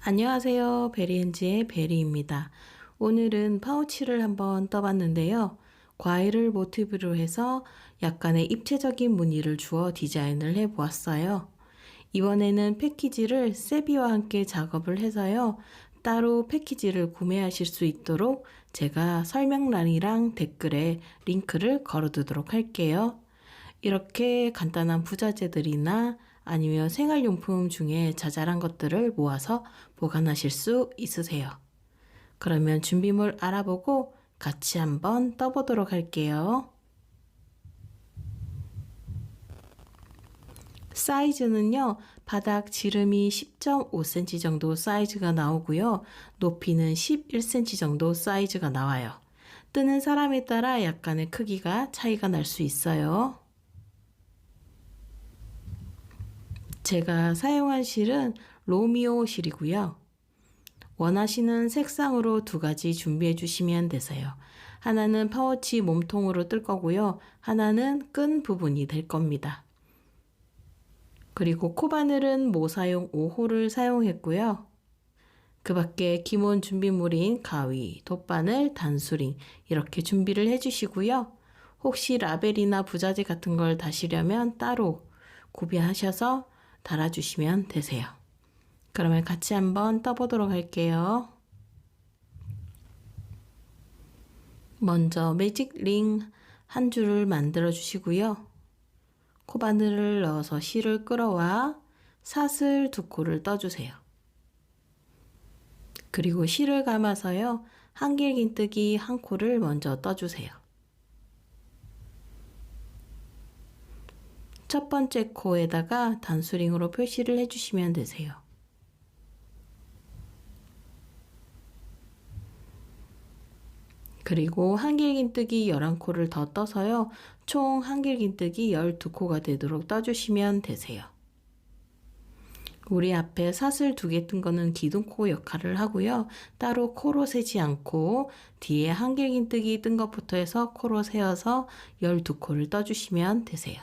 안녕하세요. 베리엔즈의 베리입니다. 오늘은 파우치를 한번 떠봤는데요. 과일을 모티브로 해서 약간의 입체적인 무늬를 주어 디자인을 해보았어요. 이번에는 패키지를 세비와 함께 작업을 해서요. 따로 패키지를 구매하실 수 있도록 제가 설명란이랑 댓글에 링크를 걸어두도록 할게요. 이렇게 간단한 부자재들이나 아니면 생활용품 중에 자잘한 것들을 모아서 보관하실 수 있으세요. 그러면 준비물 알아보고 같이 한번 떠보도록 할게요. 사이즈는요, 바닥 지름이 10.5cm 정도 사이즈가 나오고요. 높이는 11cm 정도 사이즈가 나와요. 뜨는 사람에 따라 약간의 크기가 차이가 날 수 있어요. 제가 사용한 실은 로미오 실이고요. 원하시는 색상으로 두 가지 준비해 주시면 되세요. 하나는 파우치 몸통으로 뜰 거고요. 하나는 끈 부분이 될 겁니다. 그리고 코바늘은 모사용 5호를 사용했고요. 그 밖에 기본 준비물인 가위, 돗바늘, 단수링 이렇게 준비를 해주시고요. 혹시 라벨이나 부자재 같은 걸 다시려면 따로 구비하셔서 달아주시면 되세요. 그러면 같이 한번 떠보도록 할게요. 먼저 매직 링 한 줄을 만들어 주시고요. 코바늘을 넣어서 실을 끌어와 사슬 두 코를 떠주세요. 그리고 실을 감아서요. 한길긴뜨기 한 코를 먼저 떠주세요. 첫 번째 코에다가 단수링으로 표시를 해주시면 되세요. 그리고 한길긴뜨기 11코를 더 떠서요. 총 한길긴뜨기 12코가 되도록 떠주시면 되세요. 우리 앞에 사슬 2개 뜬 거는 기둥코 역할을 하고요. 따로 코로 세지 않고 뒤에 한길긴뜨기 뜬 것부터 해서 코로 세어서 12코를 떠주시면 되세요.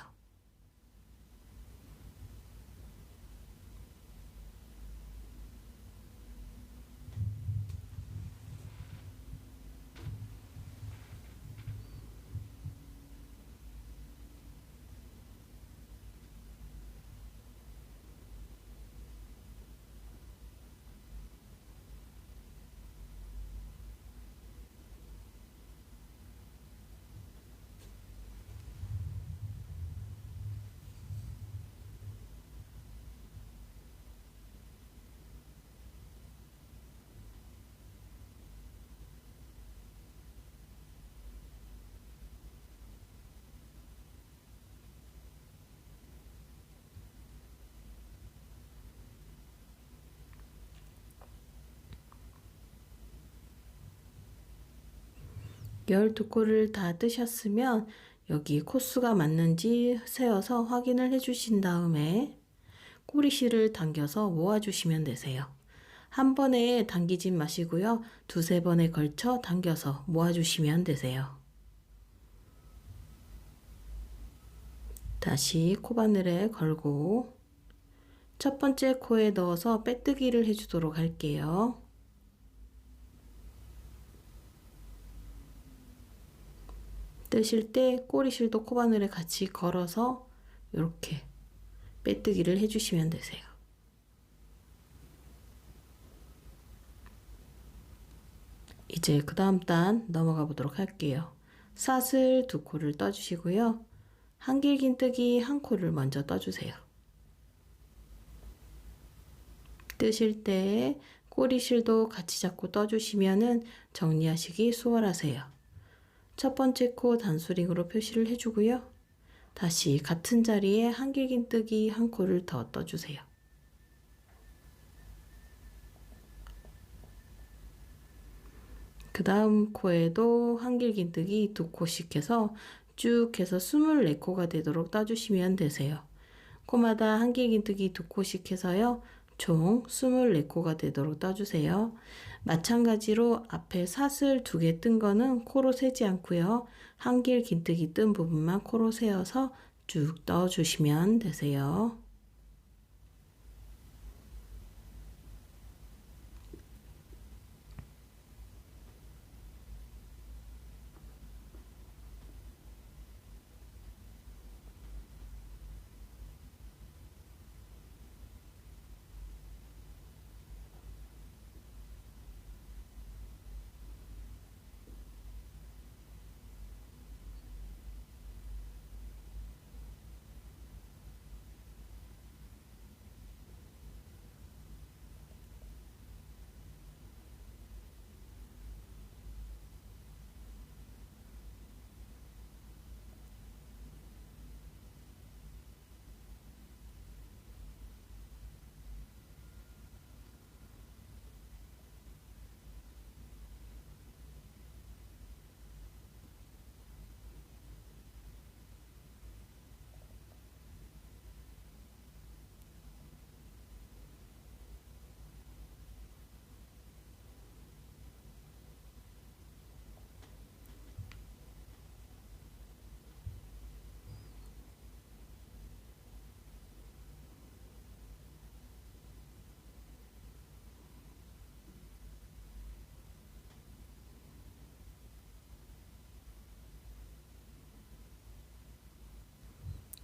열두 코를 다 뜨셨으면 여기 코수가 맞는지 세어서 확인을 해주신 다음에 꼬리실을 당겨서 모아주시면 되세요. 한 번에 당기지 마시고요. 두세 번에 걸쳐 당겨서 모아주시면 되세요. 다시 코바늘에 걸고 첫 번째 코에 넣어서 빼뜨기를 해주도록 할게요. 뜨실 때 꼬리실도 코바늘에 같이 걸어서 이렇게 빼뜨기를 해주시면 되세요. 이제 그 다음 단 넘어가 보도록 할게요. 사슬 2코를 떠주시고요. 한길긴뜨기 한 코를 먼저 떠주세요. 뜨실 때 꼬리실도 같이 잡고 떠주시면은 정리하시기 수월하세요. 첫 번째 코 단수링으로 표시를 해주고요. 다시 같은 자리에 한길긴뜨기 한 코를 더 떠주세요. 그 다음 코에도 한길긴뜨기 2코씩 해서 쭉 해서 24코가 되도록 떠주시면 되세요. 코마다 한길긴뜨기 2코씩 해서요. 총 24코가 되도록 떠주세요. 마찬가지로 앞에 사슬 2개 뜬 거는 코로 세지 않고요. 한길긴뜨기 뜬 부분만 코로 세어서 쭉 떠주시면 되세요.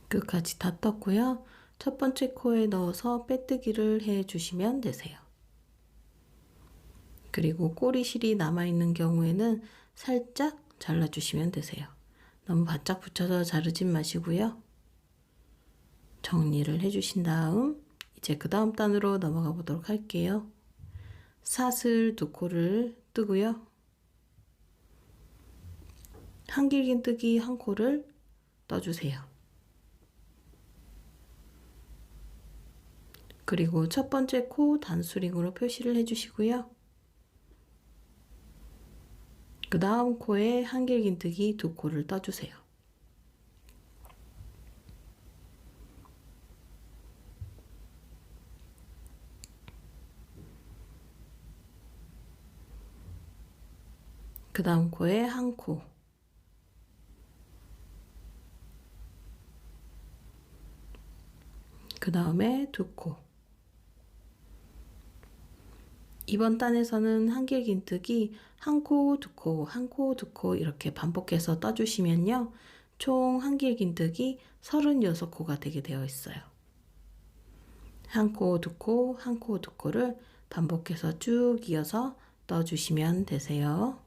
끝까지 다 떴고요. 첫 번째 코에 넣어서 빼뜨기를 해주시면 되세요. 그리고 꼬리실이 남아있는 경우에는 살짝 잘라주시면 되세요. 너무 바짝 붙여서 자르진 마시고요. 정리를 해주신 다음 이제 그 다음 단으로 넘어가 보도록 할게요. 사슬 두 코를 뜨고요. 한길긴뜨기 한 코를 떠주세요. 그리고 첫 번째 코 단수링으로 표시를 해주시고요. 그 다음 코에 한길긴뜨기 두 코를 떠주세요. 그 다음 코에 한 코, 그 다음에 두 코. 이번 단에서는 한길긴뜨기 한 코, 두 코, 한 코, 두 코 이렇게 반복해서 떠주시면요. 총 한길긴뜨기 36코가 되게 되어 있어요. 한 코, 두 코, 한 코, 두 코를 반복해서 쭉 이어서 떠주시면 되세요.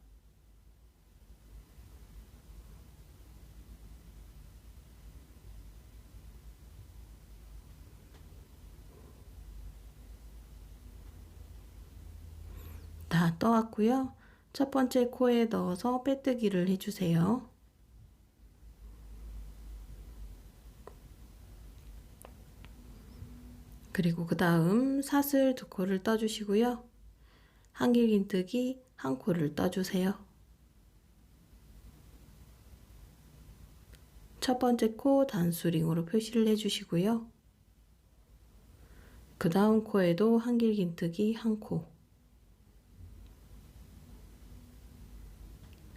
다 떠왔고요. 첫 번째 코에 넣어서 빼뜨기를 해주세요. 그리고 그 다음 사슬 두 코를 떠주시고요. 한길긴뜨기 한 코를 떠주세요. 첫 번째 코 단수링으로 표시를 해주시고요. 그 다음 코에도 한길긴뜨기 한 코,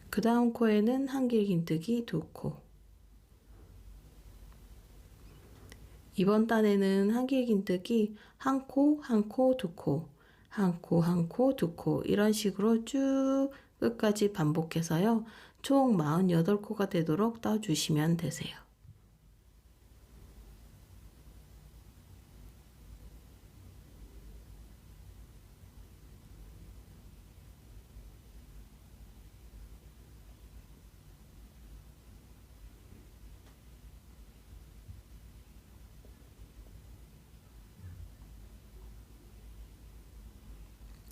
그 다음 코에는 한길긴뜨기 두 코. 이번 단에는 한길긴뜨기 한 코, 한 코, 두 코, 한 코, 한 코, 두 코 이런 식으로 쭉 끝까지 반복해서요. 총 48코가 되도록 떠주시면 되세요.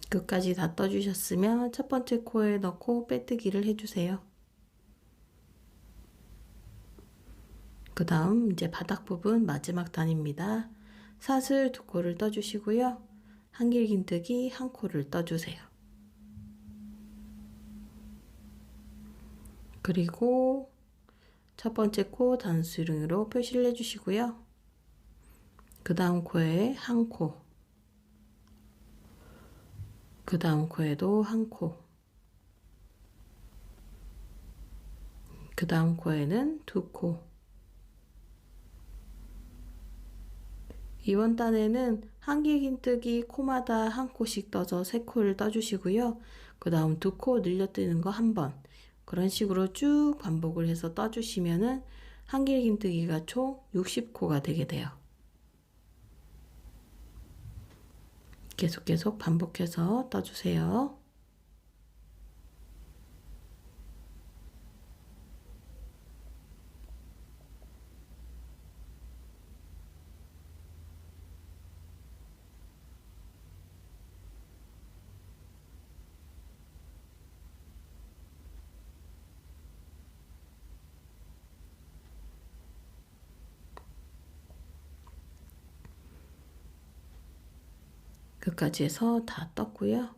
끝까지 다 떠주셨으면 첫 번째 코에 넣고 빼뜨기를 해주세요. 그 다음 이제 바닥 부분 마지막 단입니다. 사슬 두 코를 떠주시고요. 한길긴뜨기 한 코를 떠주세요. 그리고 첫 번째 코 단수링으로 표시를 해주시고요. 그 다음 코에 한 코, 그 다음 코에도 한 코, 그 다음 코에는 두 코. 이번 단에는 한길긴뜨기 코마다 한 코씩 떠서 세 코를 떠주시고요. 그 다음 두 코 늘려뜨는 거 한 번. 그런 식으로 쭉 반복을 해서 떠주시면은 한길긴뜨기가 총 60코가 되게 돼요. 계속 반복해서 떠주세요. 끝까지 해서 다 떴고요.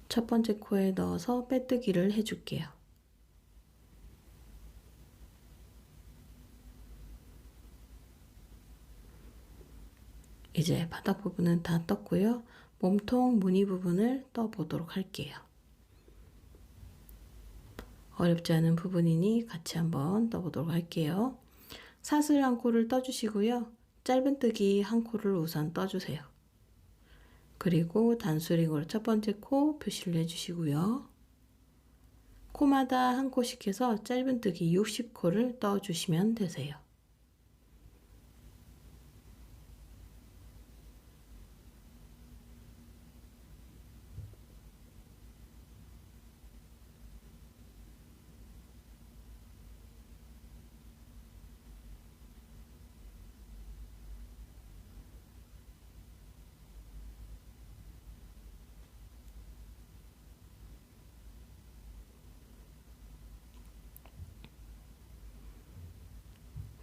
첫 번째 코에 넣어서 빼뜨기를 해줄게요. 이제 바닥 부분은 다 떴고요. 몸통 무늬 부분을 떠 보도록 할게요. 어렵지 않은 부분이니 같이 한번 떠 보도록 할게요. 사슬 한 코를 떠주시고요. 짧은뜨기 한 코를 우선 떠주세요. 그리고 단수링으로 첫 번째 코 표시를 해주시고요. 코마다 한 코씩 해서 짧은뜨기 60코를 떠주시면 되세요.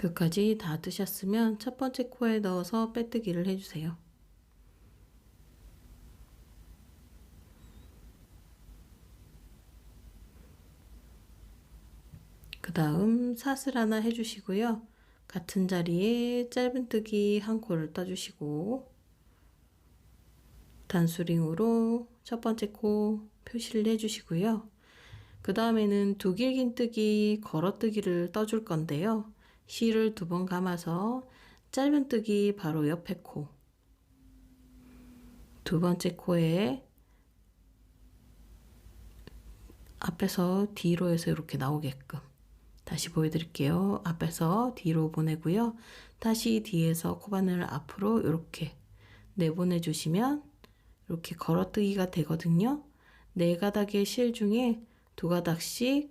끝까지 다 뜨셨으면 첫 번째 코에 넣어서 빼뜨기를 해주세요. 그 다음 사슬 하나 해주시고요. 같은 자리에 짧은뜨기 한 코를 떠주시고 단수링으로 첫 번째 코 표시를 해주시고요. 그 다음에는 두 길긴뜨기 걸어뜨기를 떠줄 건데요. 실을 2번 감아서 짧은뜨기 바로 옆에 코, 두 번째 코에 앞에서 뒤로 해서 이렇게 나오게끔 다시 보여드릴게요. 앞에서 뒤로 보내고요. 다시 뒤에서 코바늘 앞으로 이렇게 내보내 주시면 이렇게 걸어뜨기가 되거든요. 4가닥의 실 중에 2가닥씩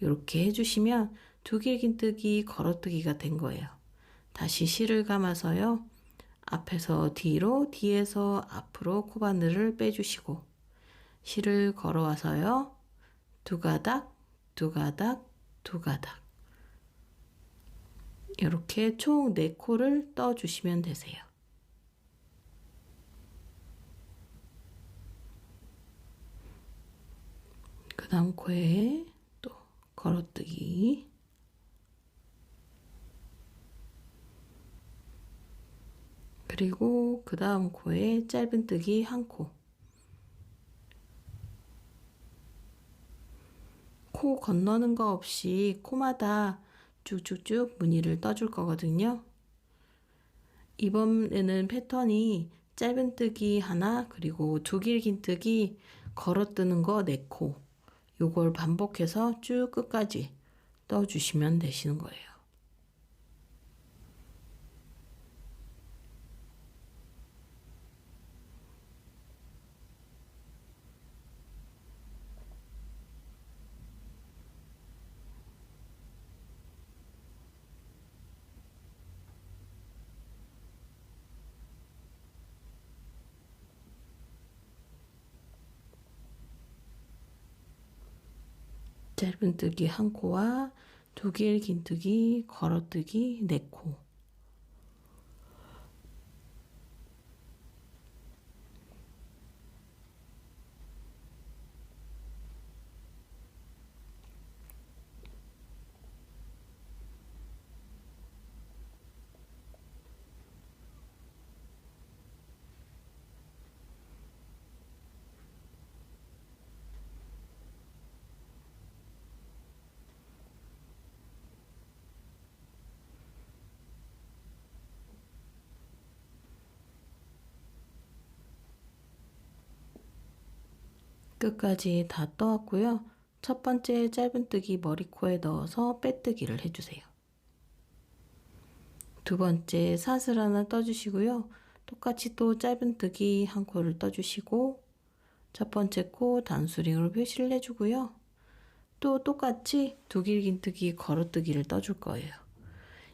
이렇게 해주시면 두 길긴뜨기 걸어뜨기가 된 거예요. 다시 실을 감아서요. 앞에서 뒤로, 뒤에서 앞으로 코바늘을 빼주시고 실을 걸어와서요. 2가닥 이렇게 총 4코를 떠주시면 되세요. 그 다음 코에 또 걸어뜨기, 그리고 그 다음 코에 짧은뜨기 한 코, 코 건너는 거 없이 코마다 쭉쭉쭉 무늬를 떠줄 거거든요. 이번에는 패턴이 짧은뜨기 하나 그리고 두 길긴뜨기 걸어뜨는 거 4코, 요걸 반복해서 쭉 끝까지 떠주시면 되시는 거예요. 짧은뜨기 한 코와 두 길긴뜨기 걸어뜨기 4코, 끝까지 다 떠왔고요. 첫 번째 짧은뜨기 머리코에 넣어서 빼뜨기를 해주세요. 두 번째 사슬 하나 떠주시고요. 똑같이 또 짧은뜨기 한 코를 떠주시고 첫 번째 코 단수링으로 표시를 해주고요. 또 똑같이 두 길긴뜨기 걸어뜨기를 떠줄 거예요.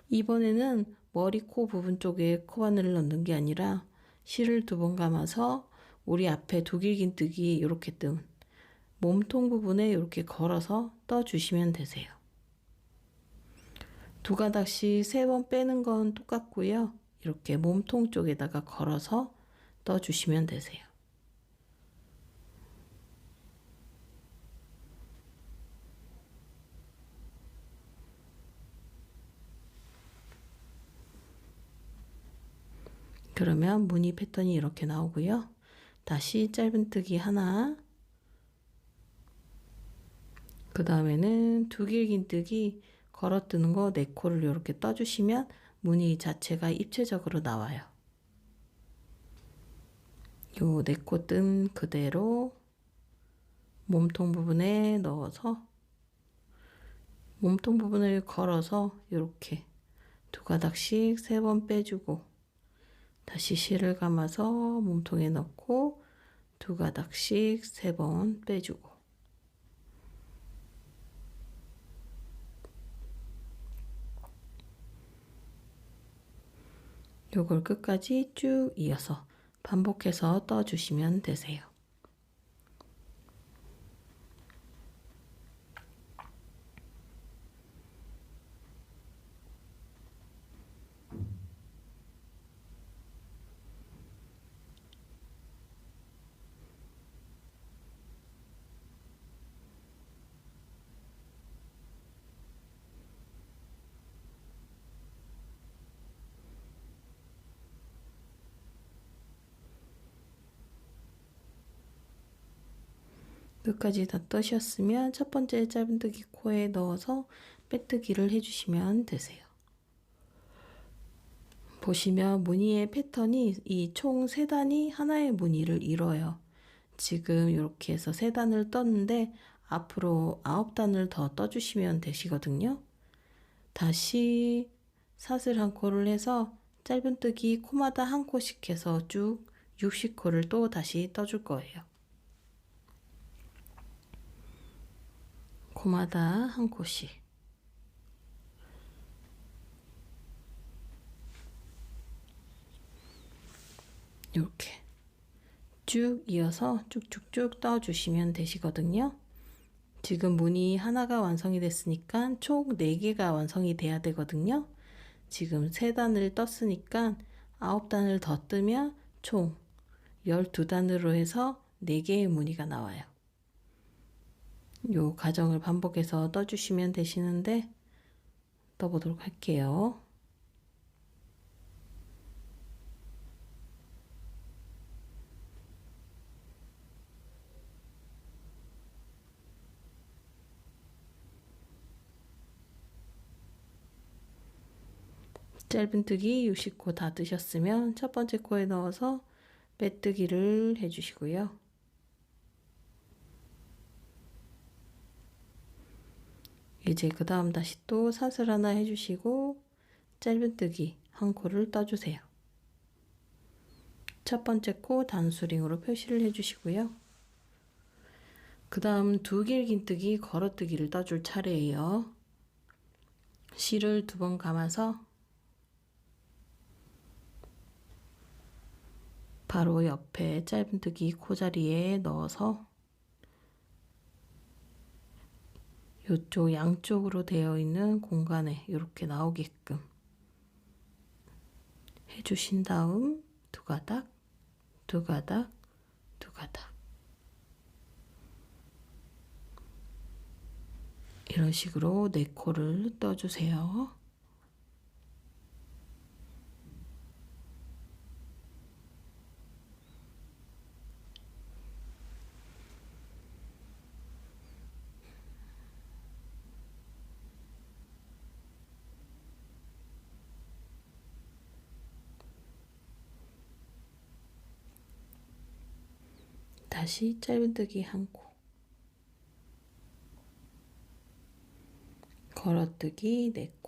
이번에는 머리 코 부분 쪽에 코바늘을 넣는 게 아니라 실을 2번 감아서 우리 앞에 두 길긴뜨기 이렇게 뜬 몸통 부분에 이렇게 걸어서 떠주시면 되세요. 2가닥씩 3번 빼는 건 똑같고요. 이렇게 몸통 쪽에다가 걸어서 떠주시면 되세요. 그러면 무늬 패턴이 이렇게 나오고요. 다시 짧은뜨기 하나, 그 다음에는 두 길긴뜨기 걸어뜨는 거 4코를 이렇게 떠주시면 무늬 자체가 입체적으로 나와요. 요 4코 뜬 그대로 몸통 부분에 넣어서 몸통 부분을 걸어서 이렇게 두 가닥씩 3번 빼주고 다시 실을 감아서 몸통에 넣고 두 가닥씩 3번 빼주고 요걸 끝까지 쭉 이어서 반복해서 떠주시면 되세요. 끝까지 다 떠셨으면 첫 번째 짧은뜨기 코에 넣어서 빼뜨기를 해주시면 되세요. 보시면 무늬의 패턴이 이 총 3단이 하나의 무늬를 이뤄요. 지금 이렇게 해서 3단을 떴는데 앞으로 9단을 더 떠주시면 되시거든요. 다시 사슬 한 코를 해서 짧은뜨기 코마다 한 코씩 해서 쭉 60코를 또 다시 떠줄 거예요. 코마다 한 코씩 이렇게 쭉 이어서 쭉쭉쭉 떠주시면 되시거든요. 지금 무늬 하나가 완성이 됐으니까 총 4개가 완성이 돼야 되거든요. 지금 3단을 떴으니까 9단을 더 뜨면 총 12단으로 해서 4개의 무늬가 나와요. 요 과정을 반복해서 떠주시면 되시는데 떠보도록 할게요. 짧은뜨기 60코 다 뜨셨으면 첫 번째 코에 넣어서 빼뜨기를 해주시고요. 이제 그 다음 다시 또 사슬 하나 해주시고 짧은뜨기 한 코를 떠주세요. 첫 번째 코 단수링으로 표시를 해주시고요. 그 다음 두 길긴뜨기 걸어뜨기를 떠줄 차례예요. 실을 2번 감아서 바로 옆에 짧은뜨기 코자리에 넣어서 이쪽 양쪽으로 되어 있는 공간에 이렇게 나오게끔 해주신 다음 두 가닥, 두 가닥, 두 가닥 이런 식으로 4코를 떠주세요. 다시 짧은뜨기 한 코, 걸어뜨기 4코,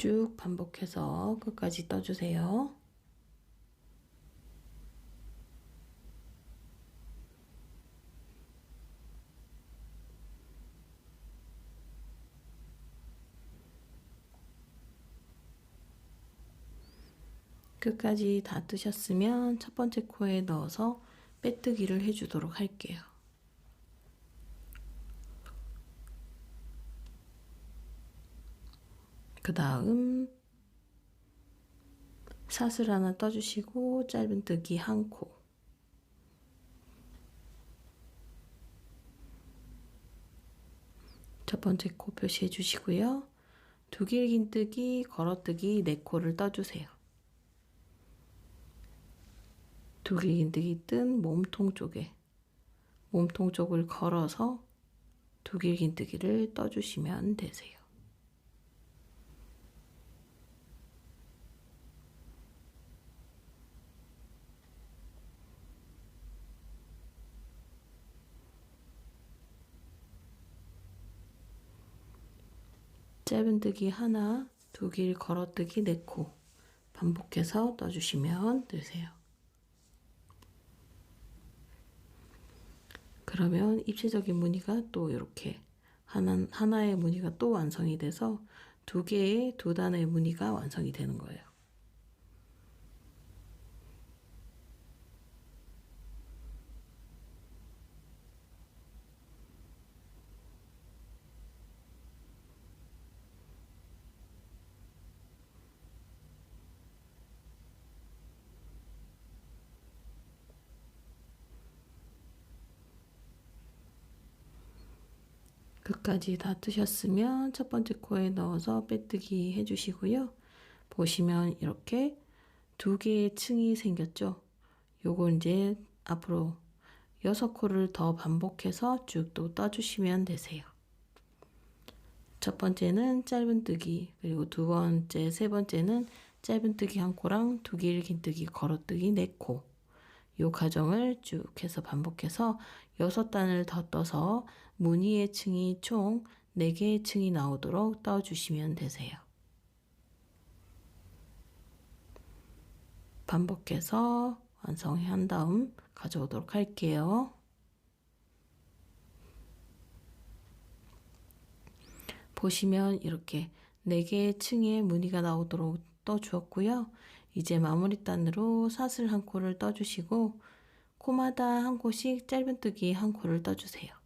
쭉 반복해서 끝까지 떠주세요. 끝까지 다 뜨셨으면 첫 번째 코에 넣어서 빼뜨기를 해주도록 할게요. 그 다음 사슬 하나 떠주시고 짧은뜨기 한 코, 첫 번째 코 표시해 주시고요. 두 길긴뜨기, 걸어뜨기 4코를 떠주세요. 두 길긴뜨기 뜬 몸통 쪽을 걸어서 두 길긴뜨기를 떠주시면 되세요. 짧은뜨기 하나, 두 길 걸어뜨기 4코 반복해서 떠주시면 되세요. 그러면 입체적인 무늬가 또 이렇게 하나의 무늬가 또 완성이 돼서 두 개의 두 단의 무늬가 완성이 되는 거예요. 끝까지 다 뜨셨으면 첫 번째 코에 넣어서 빼뜨기 해주시고요. 보시면 이렇게 두 개의 층이 생겼죠. 요거 이제 앞으로 6코를 더 반복해서 쭉 또 떠주시면 되세요. 첫 번째는 짧은뜨기, 그리고 두 번째, 세 번째는 짧은뜨기 1코랑 두 길긴뜨기 걸어뜨기 4코. 요 과정을 쭉 해서 반복해서 6단을 더 떠서 무늬의 층이 총 4개의 층이 나오도록 떠주시면 되세요. 반복해서 완성한 다음 가져오도록 할게요. 보시면 이렇게 4개의 층의 무늬가 나오도록 떠주었고요. 이제 마무리 단으로 사슬 1코를 떠주시고 코마다 1코씩 짧은뜨기 1코를 떠주세요.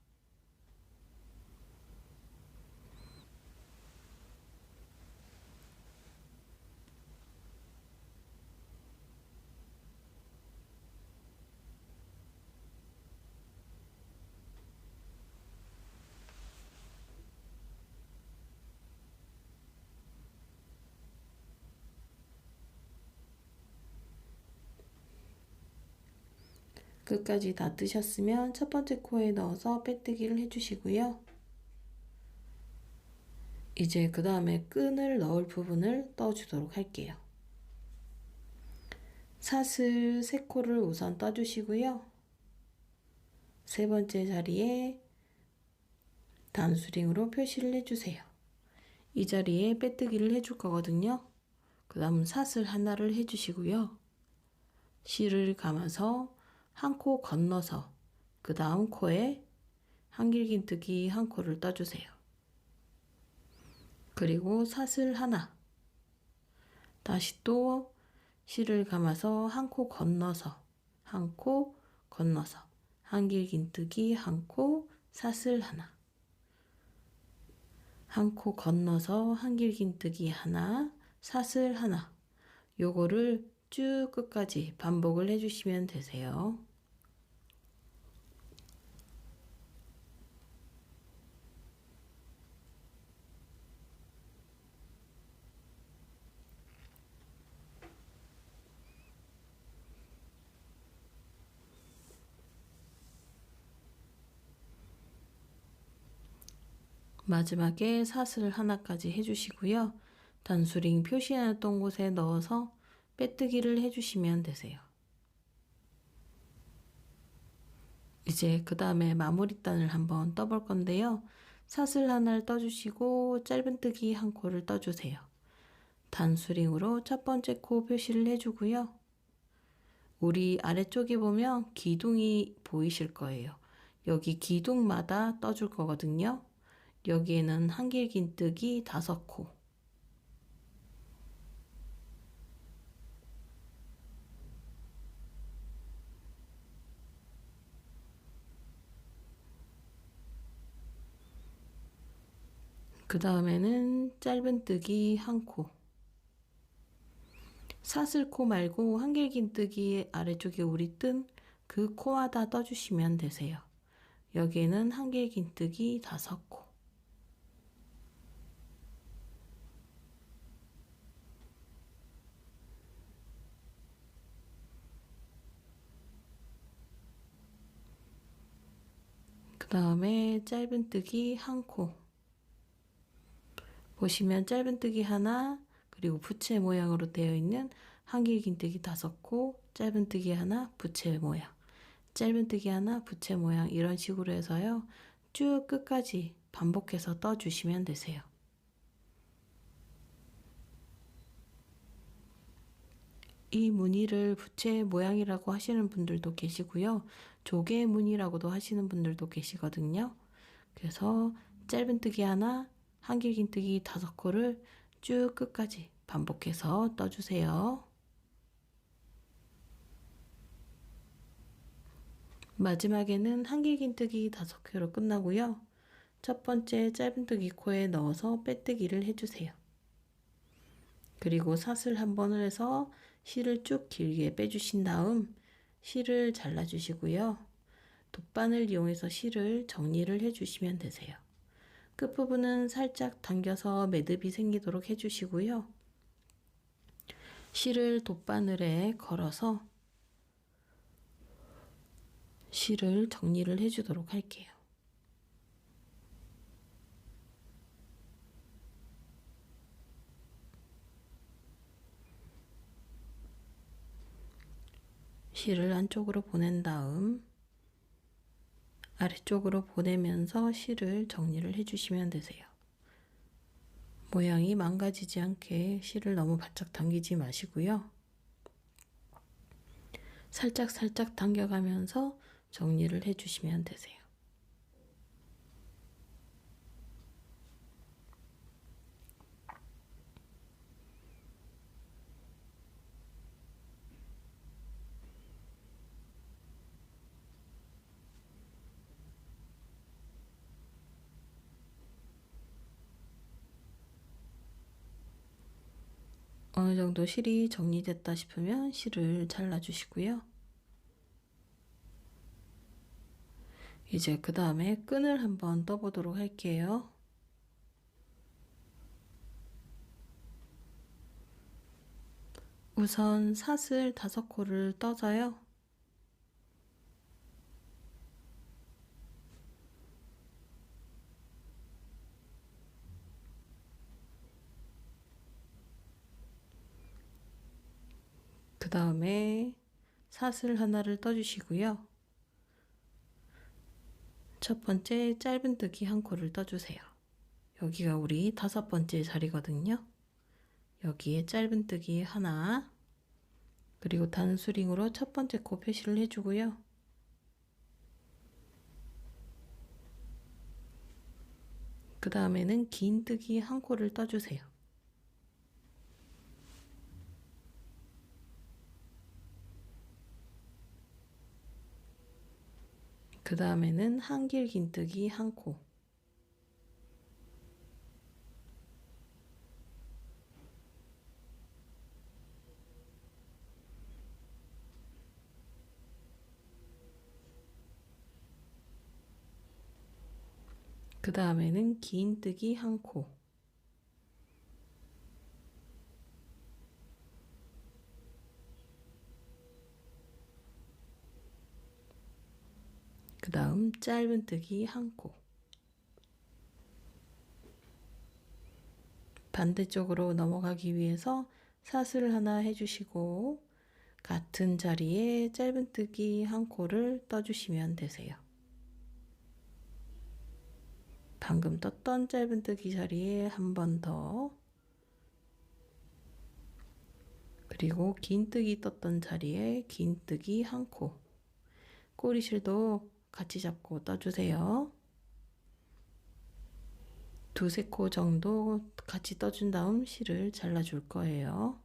끝까지 다 뜨셨으면 첫 번째 코에 넣어서 빼뜨기를 해주시고요. 이제 그 다음에 끈을 넣을 부분을 떠주도록 할게요. 사슬 3코를 우선 떠주시고요. 세 번째 자리에 단수링으로 표시를 해주세요. 이 자리에 빼뜨기를 해줄 거거든요. 그 다음 사슬 하나를 해주시고요. 실을 감아서 1코 건너서 그 다음 코에 한길긴뜨기 1코를 떠주세요. 그리고 사슬 하나, 다시 또 실을 감아서 1코 건너서 1코 건너서 한길긴뜨기 1코, 사슬 하나, 1코 건너서 한길긴뜨기 하나, 사슬 하나. 요거를 쭉 끝까지 반복을 해주시면 되세요. 마지막에 사슬 하나까지 해주시고요. 단수링 표시해놨던 곳에 넣어서 빼뜨기를 해주시면 되세요. 이제 그 다음에 마무리단을 한번 떠볼 건데요. 사슬 하나를 떠주시고 짧은뜨기 1코를 떠주세요. 단수링으로 첫 번째 코 표시를 해주고요. 우리 아래쪽에 보면 기둥이 보이실 거예요. 여기 기둥마다 떠줄 거거든요. 여기에는 한길긴뜨기 5코, 그 다음에는 짧은뜨기 1코, 사슬코 말고 한길긴뜨기 아래쪽에 우리 뜬 그 코마다 떠주시면 되세요. 여기에는 한길긴뜨기 5코, 그 다음에 짧은뜨기 한 코. 보시면 짧은뜨기 하나, 그리고 부채 모양으로 되어 있는 한길긴뜨기 5코, 짧은뜨기 하나, 부채 모양, 짧은뜨기 하나, 부채 모양 이런 식으로 해서요. 쭉 끝까지 반복해서 떠주시면 되세요. 이 무늬를 부채 모양이라고 하시는 분들도 계시고요. 조개 무늬라고도 하시는 분들도 계시거든요. 그래서 짧은뜨기 하나, 한길긴뜨기 5코를 쭉 끝까지 반복해서 떠주세요. 마지막에는 한길긴뜨기 5코로 끝나고요. 첫 번째 짧은뜨기 코에 넣어서 빼뜨기를 해주세요. 그리고 사슬 한 번을 해서 실을 쭉 길게 빼주신 다음 실을 잘라주시고요. 돗바늘 이용해서 실을 정리를 해주시면 되세요. 끝부분은 살짝 당겨서 매듭이 생기도록 해주시고요. 실을 돗바늘에 걸어서 실을 정리를 해주도록 할게요. 실을 안쪽으로 보낸 다음 아래쪽으로 보내면서 실을 정리를 해주시면 되세요. 모양이 망가지지 않게 실을 너무 바짝 당기지 마시고요. 살짝 당겨가면서 정리를 해주시면 되세요. 어느 정도 실이 정리됐다 싶으면 실을 잘라주시고요. 이제 그 다음에 끈을 한번 떠보도록 할게요. 우선 사슬 5코를 떠서요. 그 다음에 사슬 하나를 떠주시고요. 첫 번째 짧은뜨기 한 코를 떠주세요. 여기가 우리 5번째 자리거든요. 여기에 짧은뜨기 하나, 그리고 단수링으로 첫 번째 코 표시를 해주고요. 그 다음에는 긴뜨기 한 코를 떠주세요. 그 다음에는 한길긴뜨기 한 코. 그 다음에는 긴뜨기 한 코. 그 다음 짧은뜨기 한 코. 반대쪽으로 넘어가기 위해서 사슬 하나 해주시고 같은 자리에 짧은뜨기 한 코를 떠주시면 되세요. 방금 떴던 짧은뜨기 자리에 한 번 더, 그리고 긴뜨기 떴던 자리에 긴뜨기 한 코. 꼬리실도 같이 잡고 떠주세요. 2~3코 정도 같이 떠준 다음 실을 잘라줄 거예요.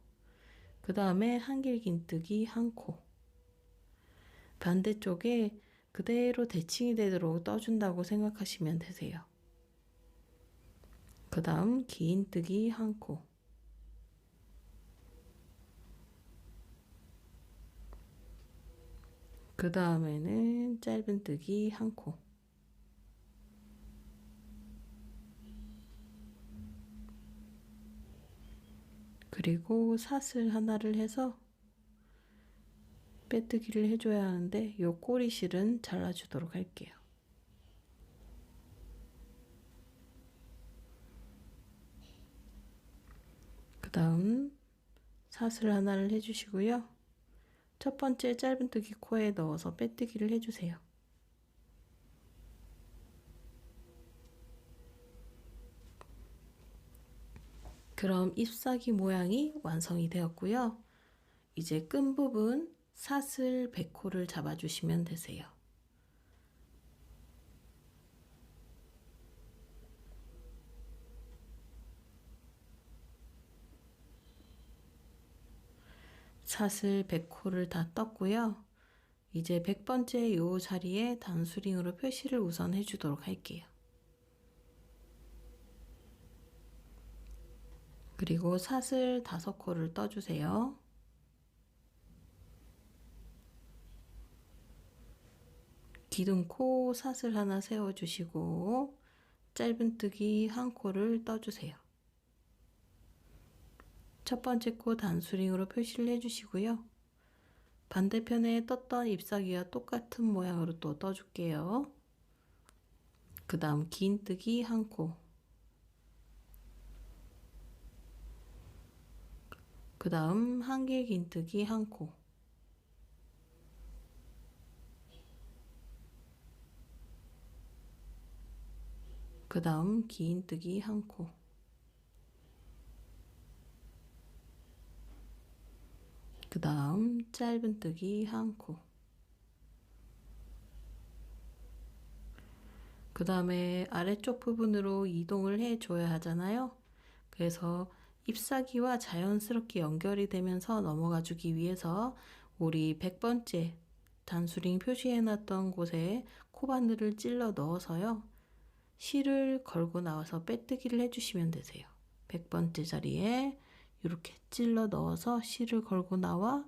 그 다음에 한길긴뜨기 한 코. 반대쪽에 그대로 대칭이 되도록 떠준다고 생각하시면 되세요. 그 다음 긴뜨기 한 코. 그 다음에는 짧은뜨기 한 코. 그리고 사슬 하나를 해서 빼뜨기를 해줘야 하는데 요 꼬리실은 잘라주도록 할게요. 다음 사슬 하나를 해주시고요. 첫 번째 짧은뜨기 코에 넣어서 빼뜨기를 해주세요. 그럼 잎사귀 모양이 완성이 되었고요. 이제 끝부분 사슬 백호를 잡아주시면 되세요. 사슬 100호를 다 떴고요. 이제 100번째 요 자리에 단수링으로 표시를 우선 해주도록 할게요. 그리고 사슬 5코를 떠주세요. 기둥코 사슬 하나 세워주시고 짧은뜨기 1코를 떠주세요. 첫 번째 코 단수링으로 표시를 해주시고요. 반대편에 떴던 잎사귀와 똑같은 모양으로 또 떠줄게요. 그 다음 긴뜨기 1코, 그 다음 한길 긴뜨기 1코, 그 다음 긴뜨기 1코, 그 다음 짧은뜨기 1코, 그 다음에 아래쪽 부분으로 이동을 해줘야 하잖아요. 그래서 잎사귀와 자연스럽게 연결이 되면서 넘어가 주기 위해서 우리 100번째 단수링 표시해놨던 곳에 코바늘을 찔러 넣어서요. 실을 걸고 나와서 빼뜨기를 해주시면 되세요. 100번째 자리에 이렇게 찔러 넣어서 실을 걸고 나와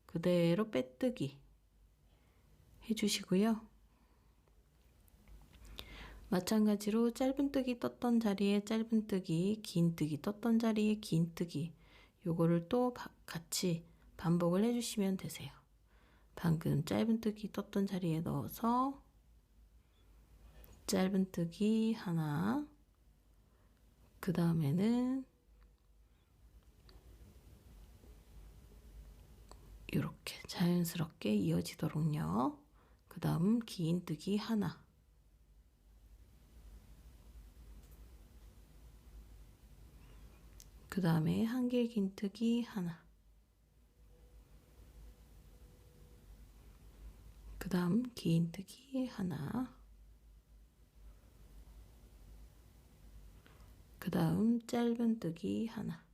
그대로 빼뜨기 해주시고요. 마찬가지로 짧은뜨기 떴던 자리에 짧은뜨기, 긴뜨기 떴던 자리에 긴뜨기 요거를 또 같이 반복을 해주시면 되세요. 방금 짧은뜨기 떴던 자리에 넣어서 짧은뜨기 하나, 그 다음에는 이렇게 자연스럽게 이어지도록요. 그 다음 긴뜨기 하나, 그 다음에 한길 긴뜨기 하나, 그 다음 긴뜨기 하나, 그 다음 짧은뜨기 하나,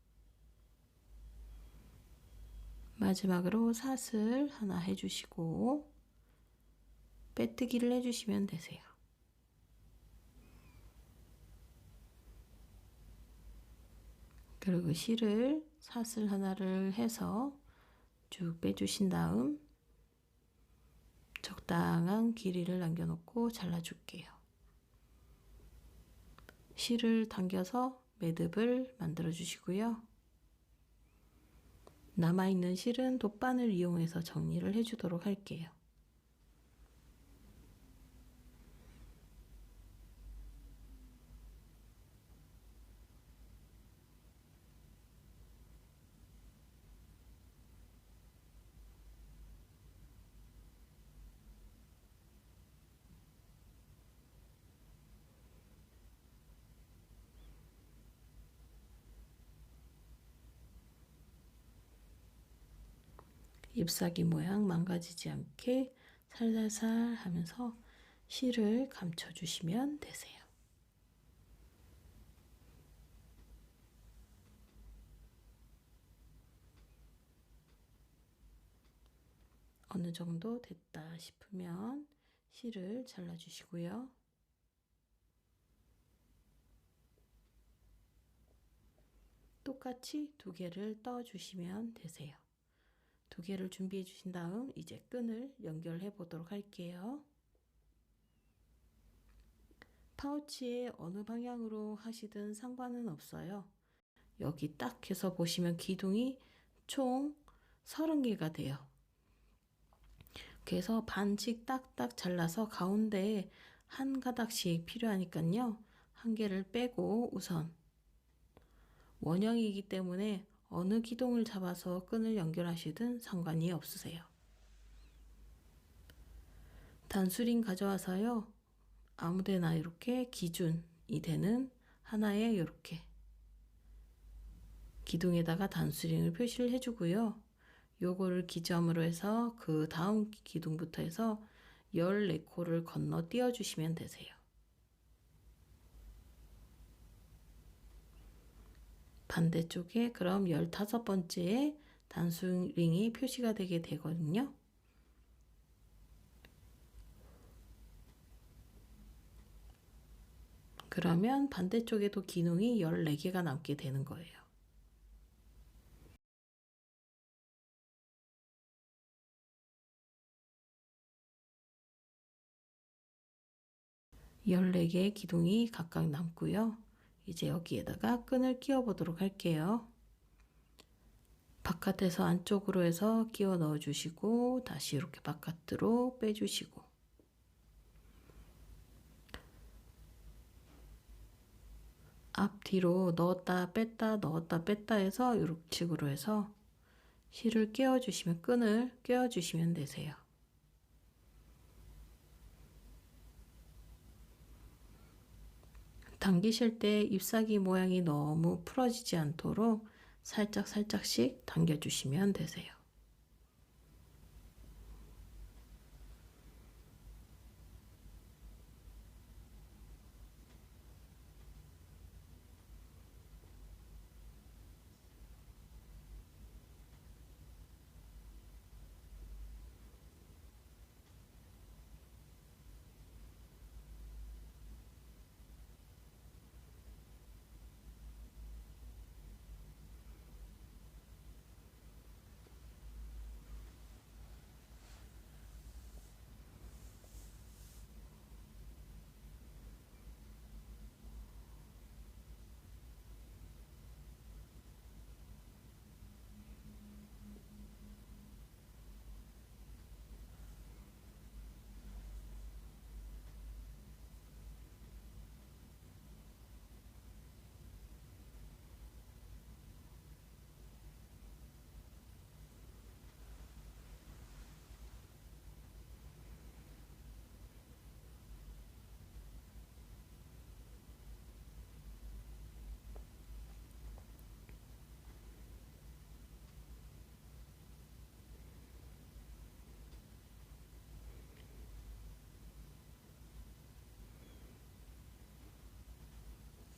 마지막으로 사슬 하나 해주시고 빼뜨기를 해주시면 되세요. 그리고 실을 사슬 하나를 해서 쭉 빼주신 다음 적당한 길이를 남겨놓고 잘라줄게요. 실을 당겨서 매듭을 만들어 주시고요. 남아있는 실은 돗바늘 이용해서 정리를 해주도록 할게요. 잎사귀 모양 망가지지 않게 살살살 하면서 실을 감춰주시면 되세요. 어느 정도 됐다 싶으면 실을 잘라주시고요. 똑같이 2개를 떠주시면 되세요. 2개를 준비해 주신 다음 이제 끈을 연결해 보도록 할게요. 파우치에 어느 방향으로 하시든 상관은 없어요. 여기 딱 해서 보시면 기둥이 총 30개가 돼요. 그래서 반씩 딱딱 잘라서 가운데에 한 가닥씩 필요하니까요. 1개를 빼고 우선 원형이기 때문에 어느 기둥을 잡아서 끈을 연결하시든 상관이 없으세요. 단수링 가져와서요. 아무데나 이렇게 기준이 되는 하나에 이렇게 기둥에다가 단수링을 표시를 해주고요. 요거를 기점으로 해서 그 다음 기둥부터 해서 14코를 건너뛰어 주시면 되세요. 반대쪽에 그럼 15번째에 단수링이 표시가 되게 되거든요. 그러면 반대쪽에도 기둥이 14개가 남게 되는 거예요. 열네 개의 기둥이 각각 남고요. 이제 여기에다가 끈을 끼워 보도록 할게요. 바깥에서 안쪽으로 해서 끼워 넣어 주시고 다시 이렇게 바깥으로 빼 주시고 앞뒤로 넣었다 뺐다 넣었다 뺐다 해서 이런 식으로 해서 실을 끼워 주시면 끈을 끼워 주시면 되세요. 당기실 때 잎사귀 모양이 너무 풀어지지 않도록 살짝씩 당겨주시면 되세요.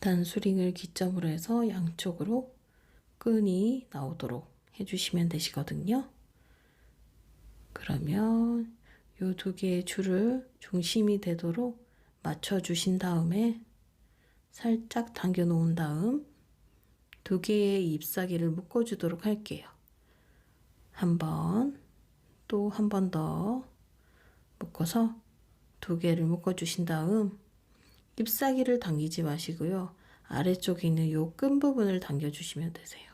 단수링을 기점으로 해서 양쪽으로 끈이 나오도록 해주시면 되시거든요. 그러면 요 두 개의 줄을 중심이 되도록 맞춰 주신 다음에 살짝 당겨 놓은 다음 두 개의 잎사귀를 묶어 주도록 할게요. 한 번, 또 한 번 더 묶어서 두 개를 묶어 주신 다음 잎사귀를 당기지 마시고요. 아래쪽에 있는 요 끈 부분을 당겨 주시면 되세요.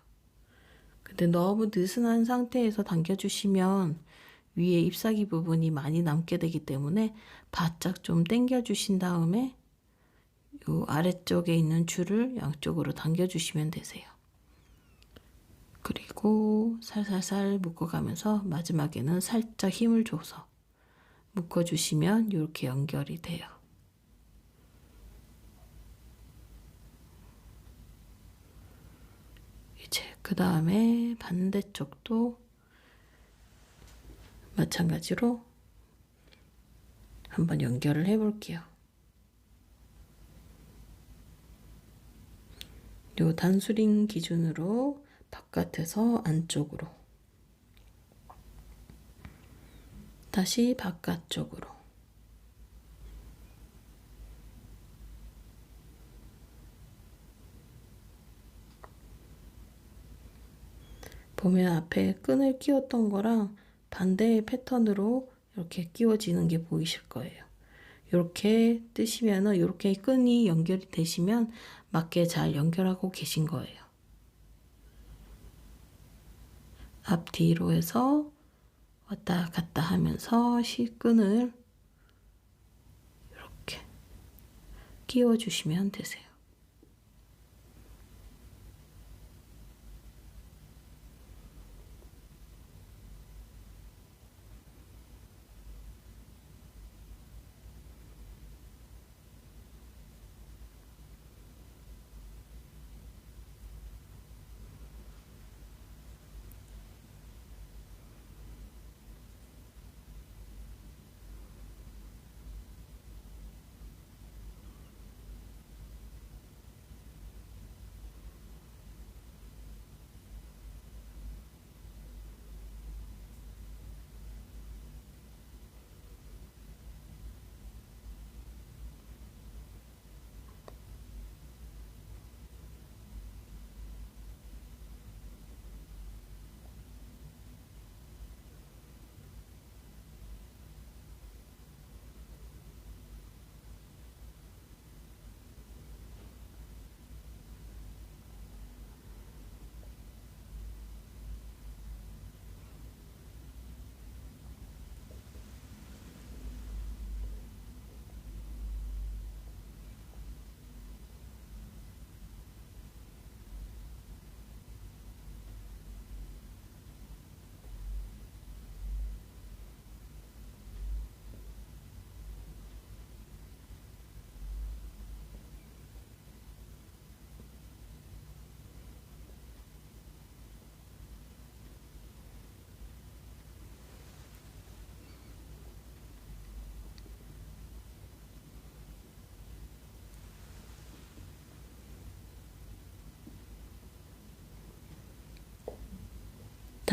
근데 너무 느슨한 상태에서 당겨 주시면 위에 잎사귀 부분이 많이 남게 되기 때문에 바짝 좀 당겨 주신 다음에 요 아래쪽에 있는 줄을 양쪽으로 당겨 주시면 되세요. 그리고 살살살 묶어가면서 마지막에는 살짝 힘을 줘서 묶어주시면 이렇게 연결이 돼요. 이제 그 다음에 반대쪽도 마찬가지로 한번 연결을 해 볼게요. 요 단수링 기준으로 바깥에서 안쪽으로 다시 바깥쪽으로 보면 앞에 끈을 끼웠던 거랑 반대의 패턴으로 이렇게 끼워지는 게 보이실 거예요. 이렇게 뜨시면은 이렇게 끈이 연결이 되시면 맞게 잘 연결하고 계신 거예요. 앞뒤로 해서 왔다 갔다 하면서 실끈을 이렇게 끼워주시면 되세요.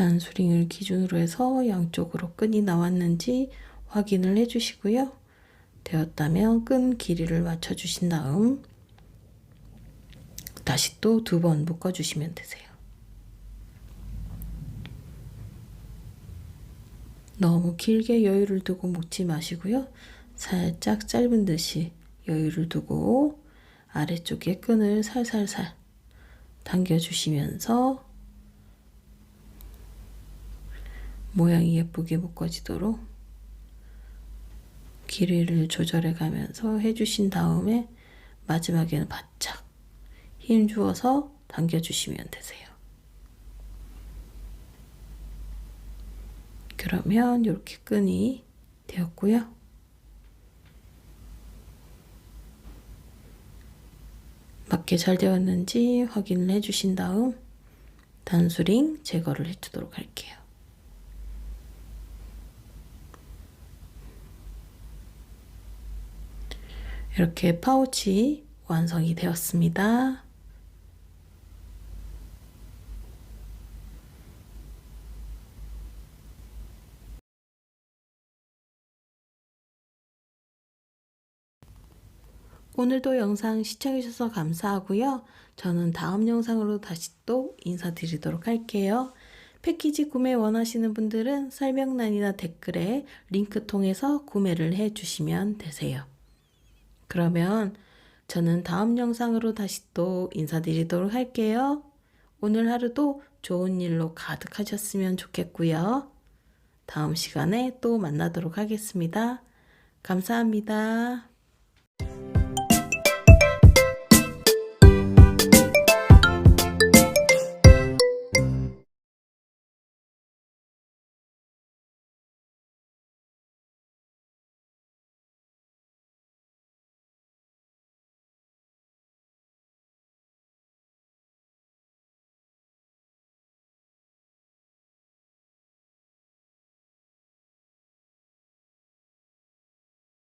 단수링을 기준으로 해서 양쪽으로 끈이 나왔는지 확인을 해주시고요. 되었다면 끈 길이를 맞춰주신 다음 다시 또 2번 묶어주시면 되세요. 너무 길게 여유를 두고 묶지 마시고요. 살짝 짧은 듯이 여유를 두고 아래쪽에 끈을 살살살 당겨주시면서 모양이 예쁘게 묶어지도록 길이를 조절해 가면서 해주신 다음에 마지막에는 바짝 힘 주어서 당겨주시면 되세요. 그러면 이렇게 끈이 되었고요. 맞게 잘 되었는지 확인을 해주신 다음 단수링 제거를 해주도록 할게요. 이렇게 파우치 완성이 되었습니다. 오늘도 영상 시청해주셔서 감사하고요. 저는 다음 영상으로 다시 또 인사드리도록 할게요. 패키지 구매 원하시는 분들은 설명란이나 댓글에 링크 통해서 구매를 해주시면 되세요. 그러면 저는 다음 영상으로 다시 또 인사드리도록 할게요. 오늘 하루도 좋은 일로 가득하셨으면 좋겠고요. 다음 시간에 또 만나도록 하겠습니다. 감사합니다.